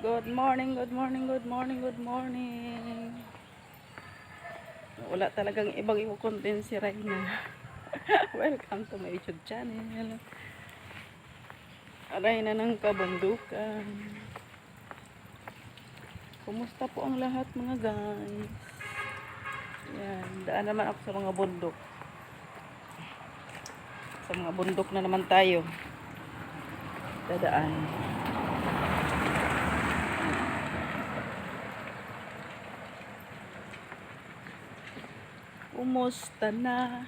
Good morning, good morning, good morning, good morning. Wala talagang ibang i-content si Reyna. Welcome to my YouTube channel. Reyna ng kabundukan. Kumusta po ang lahat mga guys? Yan, daan naman ako sa mga bundok. Sa mga bundok na naman tayo. Dadaan. Kumusta na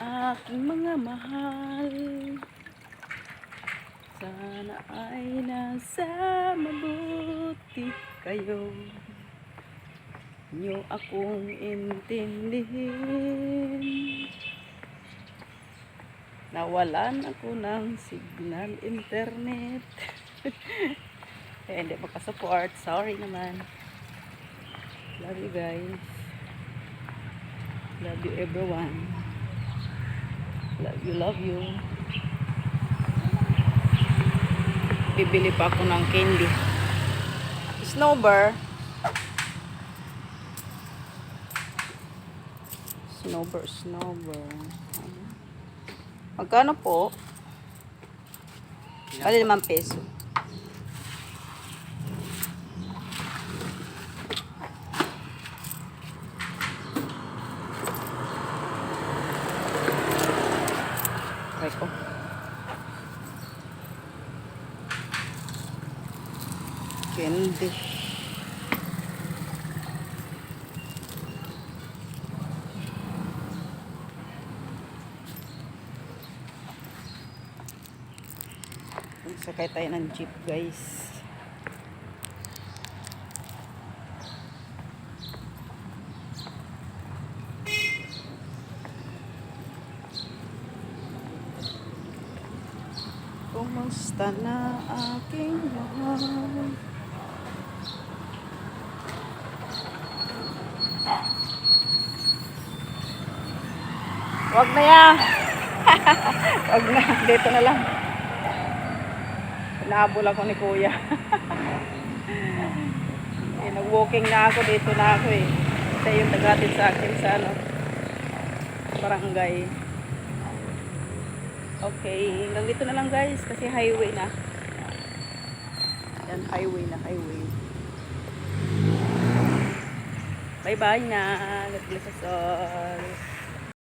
aking mga mahal? Sana ay nasa mabuti kayo. Nyo akong intindihin. Nawalan ako ng signal internet. Hindi makasupport. Sorry naman. Love you guys. Love you everyone. Love you, love you. Bibili pa ako ng candy. Snowbird. Snowbird. Magkano po? Bali 5 peso. Eko. Candy. Sakay tayo ng jeep guys. Kumusta na aking mahal? Wag na yan. Wag na. Dito na lang. Nahabol ako ni kuya. Nag-walking na ako. Dito na ako eh. Siya yung tagatid sa akin sa barangay. Okay. Hanggang dito na lang guys. Kasi highway na. Yan, highway na. Bye bye na. God bless us all.